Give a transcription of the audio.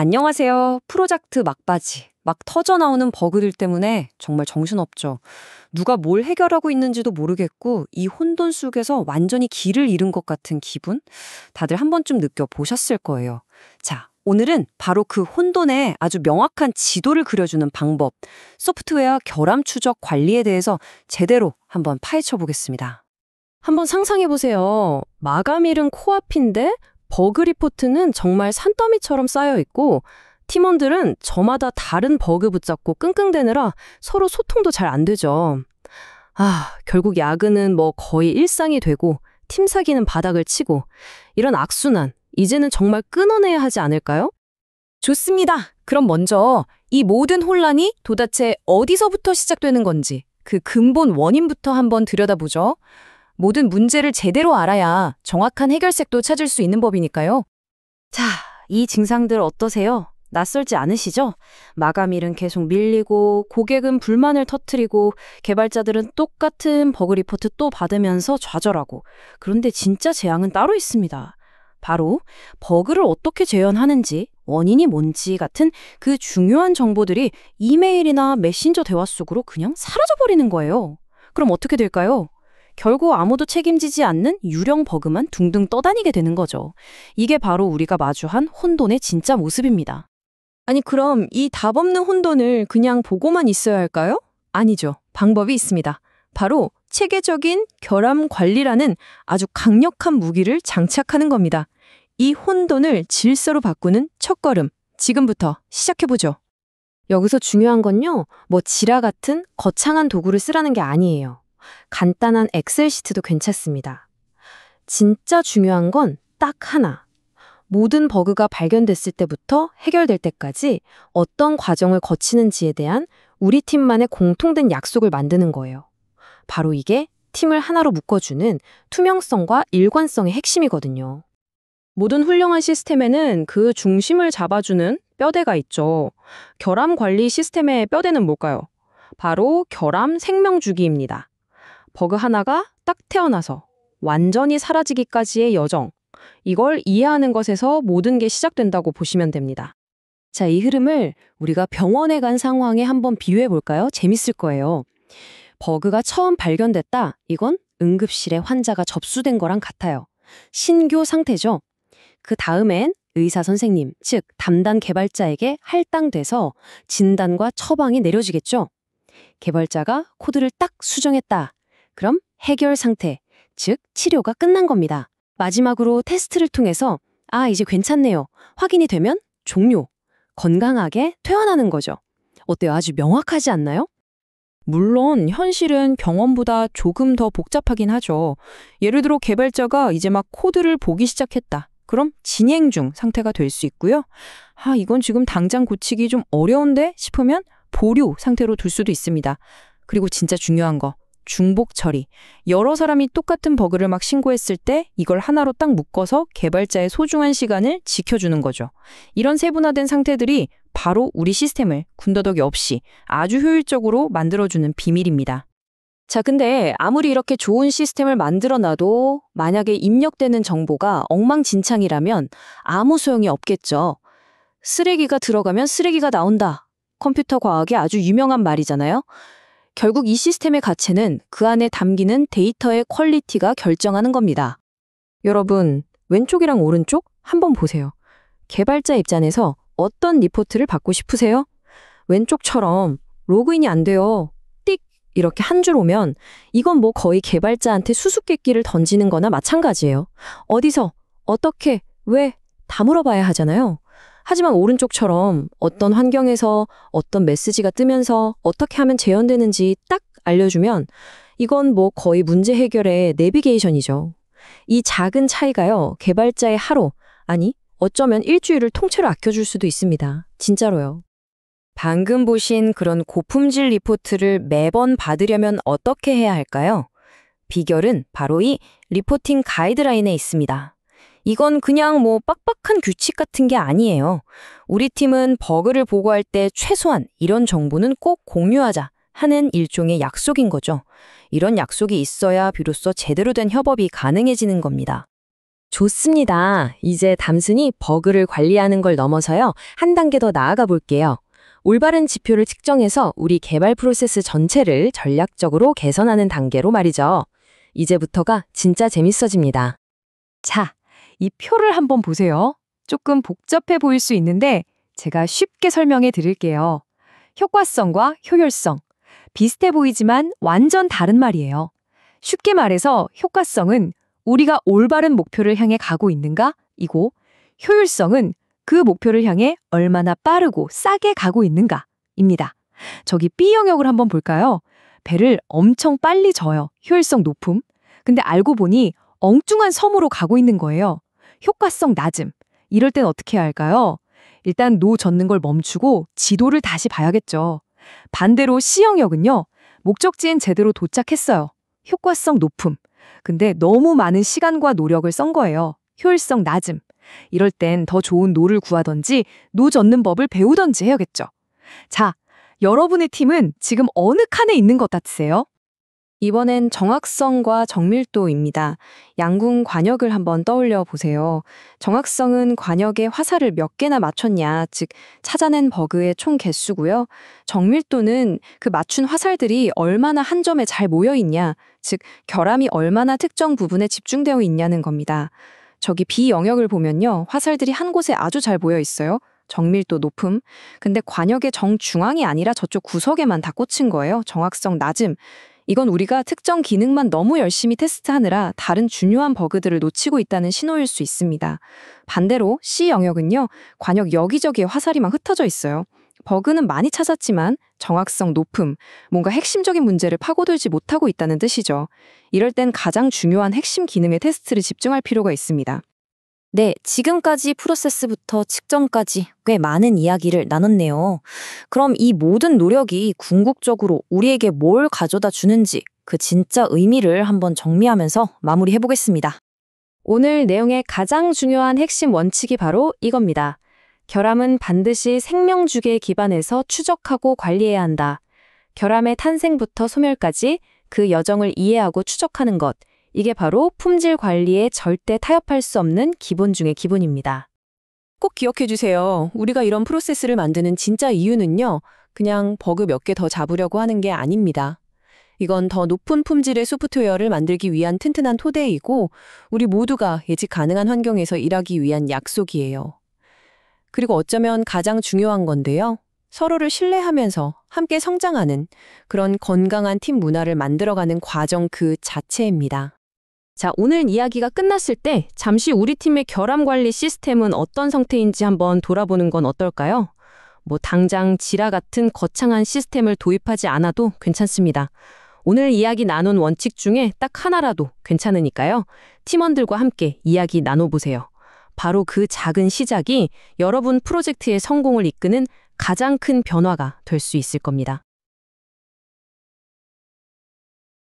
안녕하세요. 프로젝트 막바지. 막 터져 나오는 버그들 때문에 정말 정신없죠. 누가 뭘 해결하고 있는지도 모르겠고 이 혼돈 속에서 완전히 길을 잃은 것 같은 기분? 다들 한 번쯤 느껴보셨을 거예요. 자, 오늘은 바로 그 혼돈에 아주 명확한 지도를 그려주는 방법, 소프트웨어 결함 추적 관리에 대해서 제대로 한번 파헤쳐 보겠습니다. 한번 상상해보세요. 마감일은 코앞인데 버그 리포트는 정말 산더미처럼 쌓여 있고 팀원들은 저마다 다른 버그 붙잡고 끙끙대느라 서로 소통도 잘 안 되죠. 결국 야근은 뭐 거의 일상이 되고 팀 사기는 바닥을 치고 이런 악순환, 이제는 정말 끊어내야 하지 않을까요? 좋습니다. 그럼 먼저 이 모든 혼란이 도대체 어디서부터 시작되는 건지 그 근본 원인부터 한번 들여다보죠. 모든 문제를 제대로 알아야 정확한 해결책도 찾을 수 있는 법이니까요. 자, 이 증상들 어떠세요? 낯설지 않으시죠? 마감일은 계속 밀리고 고객은 불만을 터뜨리고 개발자들은 똑같은 버그 리포트 또 받으면서 좌절하고 그런데 진짜 재앙은 따로 있습니다. 바로 버그를 어떻게 재현하는지, 원인이 뭔지 같은 그 중요한 정보들이 이메일이나 메신저 대화 속으로 그냥 사라져버리는 거예요. 그럼 어떻게 될까요? 결국 아무도 책임지지 않는 유령 버그만 둥둥 떠다니게 되는 거죠. 이게 바로 우리가 마주한 혼돈의 진짜 모습입니다. 아니 그럼 이 답 없는 혼돈을 그냥 보고만 있어야 할까요? 아니죠. 방법이 있습니다. 바로 체계적인 결함 관리라는 아주 강력한 무기를 장착하는 겁니다. 이 혼돈을 질서로 바꾸는 첫걸음, 지금부터 시작해보죠. 여기서 중요한 건요, 뭐 지라 같은 거창한 도구를 쓰라는 게 아니에요. 간단한 엑셀 시트도 괜찮습니다. 진짜 중요한 건 딱 하나. 모든 버그가 발견됐을 때부터 해결될 때까지 어떤 과정을 거치는지에 대한 우리 팀만의 공통된 약속을 만드는 거예요. 바로 이게 팀을 하나로 묶어주는 투명성과 일관성의 핵심이거든요. 모든 훌륭한 시스템에는 그 중심을 잡아주는 뼈대가 있죠. 결함 관리 시스템의 뼈대는 뭘까요? 바로 결함 생명주기입니다. 버그 하나가 딱 태어나서 완전히 사라지기까지의 여정, 이걸 이해하는 것에서 모든 게 시작된다고 보시면 됩니다. 자, 이 흐름을 우리가 병원에 간 상황에 한번 비유해 볼까요? 재밌을 거예요. 버그가 처음 발견됐다. 이건 응급실에 환자가 접수된 거랑 같아요. 신교 상태죠. 그 다음엔 의사 선생님, 즉 담당 개발자에게 할당돼서 진단과 처방이 내려지겠죠. 개발자가 코드를 딱 수정했다. 그럼 해결 상태, 즉 치료가 끝난 겁니다. 마지막으로 테스트를 통해서 이제 괜찮네요. 확인이 되면 종료. 건강하게 퇴원하는 거죠. 어때요? 아주 명확하지 않나요? 물론 현실은 경험보다 조금 더 복잡하긴 하죠. 예를 들어 개발자가 이제 막 코드를 보기 시작했다. 그럼 진행 중 상태가 될 수 있고요. 이건 지금 당장 고치기 좀 어려운데 싶으면 보류 상태로 둘 수도 있습니다. 그리고 진짜 중요한 거, 중복 처리. 여러 사람이 똑같은 버그를 막 신고했을 때 이걸 하나로 딱 묶어서 개발자의 소중한 시간을 지켜주는 거죠. 이런 세분화된 상태들이 바로 우리 시스템을 군더더기 없이 아주 효율적으로 만들어주는 비밀입니다. 자, 근데 아무리 이렇게 좋은 시스템을 만들어놔도 만약에 입력되는 정보가 엉망진창이라면 아무 소용이 없겠죠. 쓰레기가 들어가면 쓰레기가 나온다. 컴퓨터 과학의 아주 유명한 말이잖아요. 결국 이 시스템의 가치는 그 안에 담기는 데이터의 퀄리티가 결정하는 겁니다. 여러분, 왼쪽이랑 오른쪽 한번 보세요. 개발자 입장에서 어떤 리포트를 받고 싶으세요? 왼쪽처럼 로그인이 안 돼요. 띡! 이렇게 한 줄 오면 이건 뭐 거의 개발자한테 수수께끼를 던지는 거나 마찬가지예요. 어디서, 어떻게, 왜 다 물어봐야 하잖아요. 하지만 오른쪽처럼 어떤 환경에서 어떤 메시지가 뜨면서 어떻게 하면 재현되는지 딱 알려주면 이건 뭐 거의 문제 해결의 내비게이션이죠. 이 작은 차이가요, 개발자의 하루, 아니 어쩌면 일주일을 통째로 아껴줄 수도 있습니다. 진짜로요. 방금 보신 그런 고품질 리포트를 매번 받으려면 어떻게 해야 할까요? 비결은 바로 이 리포팅 가이드라인에 있습니다. 이건 그냥 뭐 빡빡한 규칙 같은 게 아니에요. 우리 팀은 버그를 보고할 때 최소한 이런 정보는 꼭 공유하자 하는 일종의 약속인 거죠. 이런 약속이 있어야 비로소 제대로 된 협업이 가능해지는 겁니다. 좋습니다. 이제 단순히 버그를 관리하는 걸 넘어서요. 한 단계 더 나아가 볼게요. 올바른 지표를 측정해서 우리 개발 프로세스 전체를 전략적으로 개선하는 단계로 말이죠. 이제부터가 진짜 재밌어집니다. 자, 이 표를 한번 보세요. 조금 복잡해 보일 수 있는데 제가 쉽게 설명해 드릴게요. 효과성과 효율성. 비슷해 보이지만 완전 다른 말이에요. 쉽게 말해서 효과성은 우리가 올바른 목표를 향해 가고 있는가? 이고 효율성은 그 목표를 향해 얼마나 빠르고 싸게 가고 있는가? 입니다. 저기 B 영역을 한번 볼까요? 배를 엄청 빨리 져요. 효율성 높음. 근데 알고 보니 엉뚱한 섬으로 가고 있는 거예요. 효과성 낮음. 이럴 땐 어떻게 해야 할까요? 일단 노 젓는 걸 멈추고 지도를 다시 봐야겠죠. 반대로 C 영역은요. 목적지엔 제대로 도착했어요. 효과성 높음. 근데 너무 많은 시간과 노력을 쓴 거예요. 효율성 낮음. 이럴 땐 더 좋은 노를 구하던지 노 젓는 법을 배우던지 해야겠죠. 자, 여러분의 팀은 지금 어느 칸에 있는 것 같으세요? 이번엔 정확성과 정밀도입니다. 양궁 관역을 한번 떠올려 보세요. 정확성은 관역에 화살을 몇 개나 맞췄냐, 즉 찾아낸 버그의 총 개수고요. 정밀도는 그 맞춘 화살들이 얼마나 한 점에 잘 모여 있냐, 즉 결함이 얼마나 특정 부분에 집중되어 있냐는 겁니다. 저기 B 영역을 보면요. 화살들이 한 곳에 아주 잘 모여 있어요. 정밀도 높음. 근데 관역의 정중앙이 아니라 저쪽 구석에만 다 꽂힌 거예요. 정확성 낮음. 이건 우리가 특정 기능만 너무 열심히 테스트하느라 다른 중요한 버그들을 놓치고 있다는 신호일 수 있습니다. 반대로 C 영역은요. 관역 여기저기에 화살이 막 흩어져 있어요. 버그는 많이 찾았지만 정확성 높음, 뭔가 핵심적인 문제를 파고들지 못하고 있다는 뜻이죠. 이럴 땐 가장 중요한 핵심 기능의 테스트를 집중할 필요가 있습니다. 네, 지금까지 프로세스부터 측정까지 꽤 많은 이야기를 나눴네요. 그럼 이 모든 노력이 궁극적으로 우리에게 뭘 가져다 주는지 그 진짜 의미를 한번 정리하면서 마무리해보겠습니다. 오늘 내용의 가장 중요한 핵심 원칙이 바로 이겁니다. 결함은 반드시 생명주기에 기반해서 추적하고 관리해야 한다. 결함의 탄생부터 소멸까지 그 여정을 이해하고 추적하는 것. 이게 바로 품질 관리에 절대 타협할 수 없는 기본 중의 기본입니다. 꼭 기억해 주세요. 우리가 이런 프로세스를 만드는 진짜 이유는요. 그냥 버그 몇 개 더 잡으려고 하는 게 아닙니다. 이건 더 높은 품질의 소프트웨어를 만들기 위한 튼튼한 토대이고 우리 모두가 예측 가능한 환경에서 일하기 위한 약속이에요. 그리고 어쩌면 가장 중요한 건데요. 서로를 신뢰하면서 함께 성장하는 그런 건강한 팀 문화를 만들어가는 과정 그 자체입니다. 자, 오늘 이야기가 끝났을 때 잠시 우리 팀의 결함 관리 시스템은 어떤 상태인지 한번 돌아보는 건 어떨까요? 당장 지라 같은 거창한 시스템을 도입하지 않아도 괜찮습니다. 오늘 이야기 나눈 원칙 중에 딱 하나라도 괜찮으니까요. 팀원들과 함께 이야기 나눠보세요. 바로 그 작은 시작이 여러분 프로젝트의 성공을 이끄는 가장 큰 변화가 될 수 있을 겁니다.